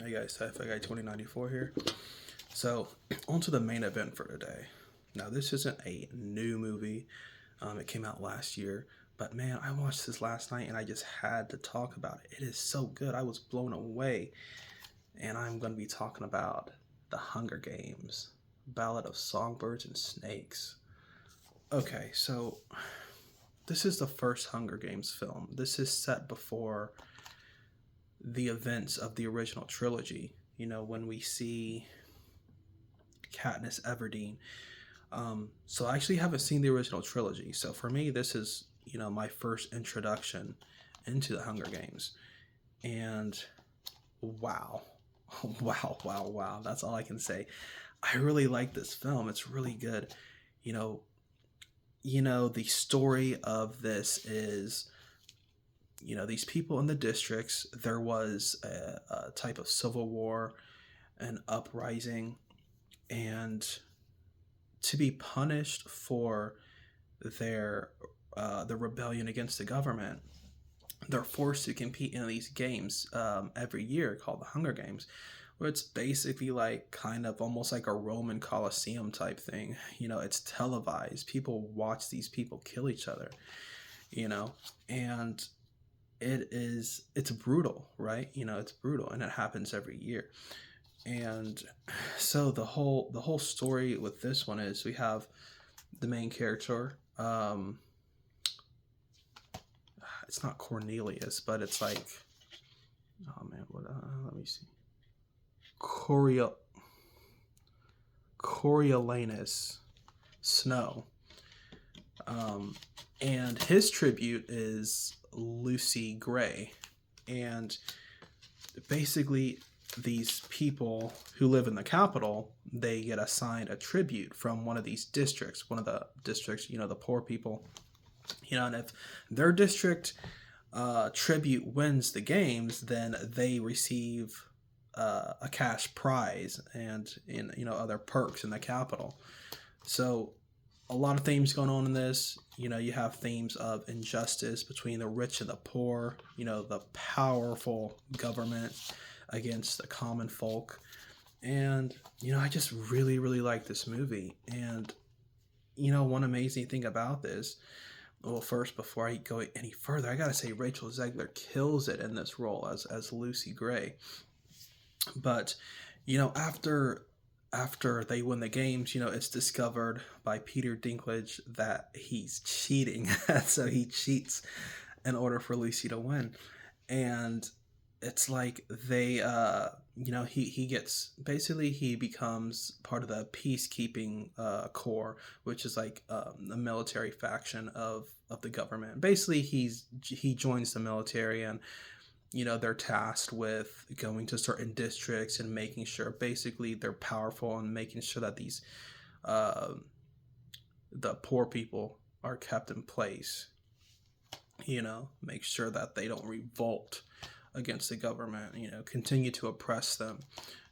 Hey guys, Sci-Fi Guy 2094 here. So, on to the main event for today. Now, this isn't a new movie. It came out last year. But man, I watched this last night and I just had to talk about it. It is so good. I was blown away. And I'm going to be talking about The Hunger Games, Ballad of Songbirds and Snakes. Okay, so this is the first Hunger Games film. This is set before the events of the original trilogy. You know, when we see Katniss Everdeen. So I actually haven't seen the original trilogy. So for me, this is, my first introduction into the Hunger Games. And wow. Wow, wow, wow. That's all I can say. I really like this film. It's really good. You the story of this is these people in the districts, there was a type of civil war, an uprising, and to be punished for their the rebellion against the government, they're forced to compete in these games every year called the Hunger Games, where it's basically like kind of almost like a Roman Colosseum type thing. It's televised. People watch these people kill each other, and it's brutal, right? It's brutal, and it happens every year. And so the whole story with this one is we have the main character. It's not Cornelius, but it's like, oh man, what? Let me see. Coriolanus Snow. And his tribute is Lucy Gray. And basically, these people who live in the capital, they get assigned a tribute from one of these districts, one of the districts, the poor people. And if their district tribute wins the games, then they receive a cash prize and other perks in the capital. So a lot of themes going on in this. You have themes of injustice between the rich and the poor, the powerful government against the common folk. And I just really, really like this movie. And one amazing thing about this, well, first, before I go any further, I gotta say Rachel Zegler kills it in this role as Lucy Gray. But after they win the games, it's discovered by Peter Dinklage that he's cheating. So he cheats in order for Lucy to win. And it's like they he gets, basically he becomes part of the peacekeeping corps, which is like the military faction of the government. Basically he joins the military, and they're tasked with going to certain districts and making sure basically they're powerful and making sure that these the poor people are kept in place. Make sure that they don't revolt against the government, continue to oppress them.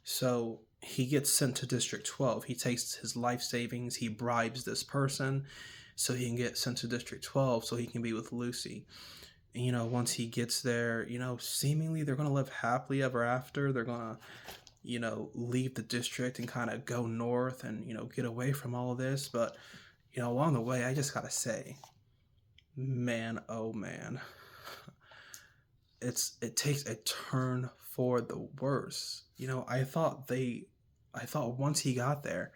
So he gets sent to District 12. He takes his life savings, he bribes this person so he can get sent to District 12 so he can be with Lucy. Once he gets there, seemingly they're going to live happily ever after. They're going to, leave the district and kind of go north and, get away from all of this. But, along the way, I just got to say, man, oh man, it takes a turn for the worse. I thought once he got there,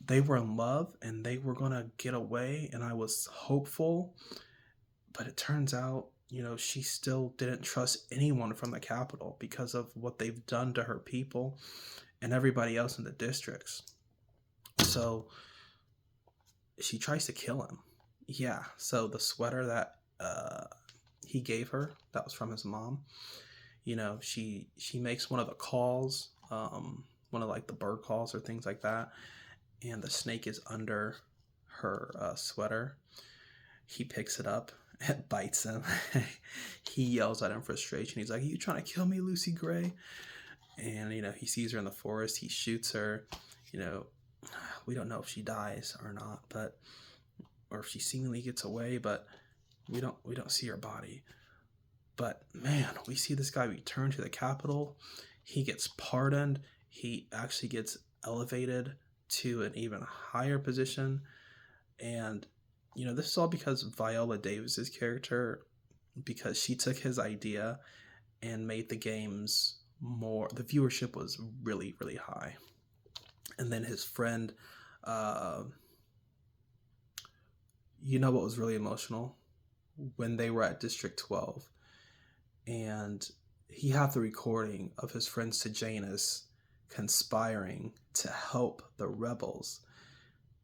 they were in love and they were going to get away, and I was hopeful. But it turns out, she still didn't trust anyone from the capital because of what they've done to her people and everybody else in the districts. So she tries to kill him. Yeah, so the sweater that he gave her, that was from his mom. She makes one of the calls, one of like the bird calls or things like that, and the snake is under her sweater. He picks it up. It bites him. He yells at him in frustration. He's like, "Are you trying to kill me, Lucy Gray?" And, he sees her in the forest. He shoots her. We don't know if she dies or not, or if she seemingly gets away, but we don't see her body. But, man, we see this guy return to the capital. he gets pardoned. He actually gets elevated to an even higher position. And, this is all because Viola Davis's character, because she took his idea and made the games the viewership was really, really high. And then his friend, uh, what was really emotional? When they were at District 12 and he had the recording of his friend Sejanus conspiring to help the rebels.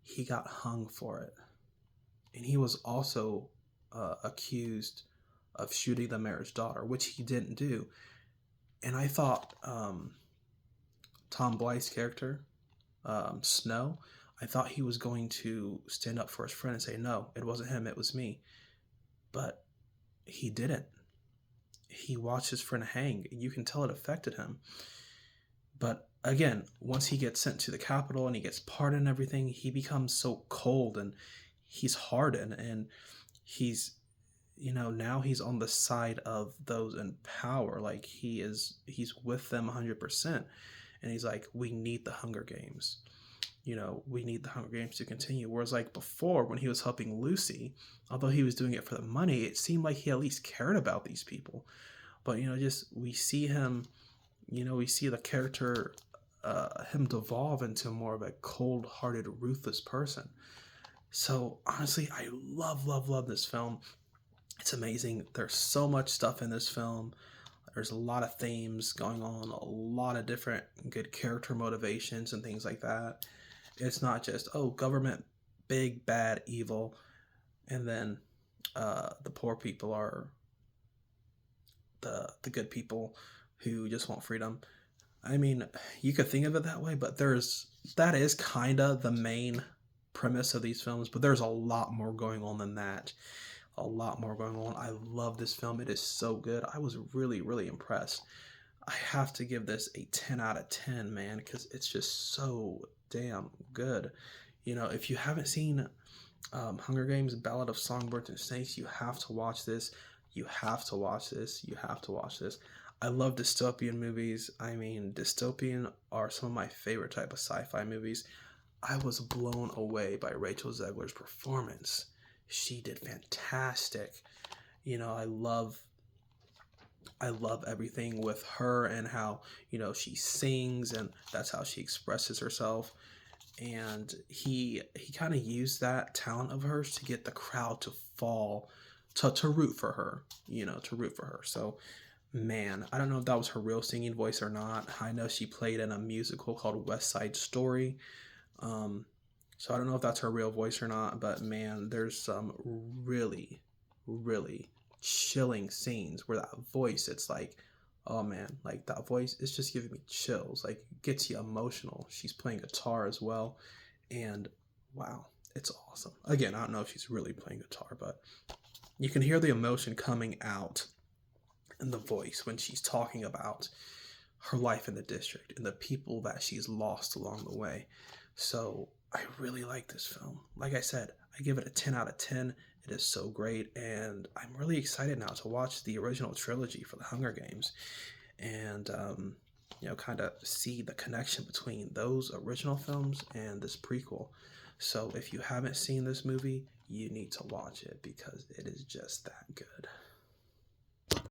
He got hung for it. And he was also accused of shooting the mayor's daughter, which he didn't do. And I thought Tom Blythe's character, Snow, I thought he was going to stand up for his friend and say, no, it wasn't him, it was me. But he didn't. He watched his friend hang. You can tell it affected him. But again, once he gets sent to the Capitol and he gets pardoned and everything, he becomes so cold and he's hardened, and he's, now he's on the side of those in power. Like he's with them 100%. And he's like, we need the Hunger Games. We need the Hunger Games to continue. Whereas like before, when he was helping Lucy, although he was doing it for the money, it seemed like he at least cared about these people. But, we see him, we see the character, him devolve into more of a cold-hearted, ruthless person. So honestly, I love this film. It's amazing. There's so much stuff in this film. There's a lot of themes going on, a lot of different good character motivations and things like that. It's not just, government, big, bad, evil, and then the poor people are the good people who just want freedom. I mean, you could think of it that way, but that is kind of the main premise of these films, but there's a lot more going on than that. A lot more going on. I love this film. It is so good. I was really, really impressed. I have to give this a 10 out of 10, man, because it's just so damn good. If you haven't seen Hunger Games, Ballad of Songbirds and Snakes, you have to watch this. You have to watch this. You have to watch this. I love dystopian movies. I mean, dystopian are some of my favorite type of sci-fi movies. I was blown away by Rachel Zegler's performance. She did fantastic. I love everything with her and how, she sings and that's how she expresses herself. And he kind of used that talent of hers to get the crowd to fall, to root for her, to root for her. So, man, I don't know if that was her real singing voice or not. I know she played in a musical called West Side Story. So I don't know if that's her real voice or not, but man, there's some really, really chilling scenes where that voice, it's like, oh man, like that voice, it's just giving me chills, like it gets you emotional. She's playing guitar as well, and wow, it's awesome. Again, I don't know if she's really playing guitar, but you can hear the emotion coming out in the voice when she's talking about her life in the district and the people that she's lost along the way. So I really like this film. Like I said, I give it a 10 out of 10. It is so great, and I'm really excited now to watch the original trilogy for the Hunger Games and, kind of see the connection between those original films and this prequel. So if you haven't seen this movie, you need to watch it because it is just that good.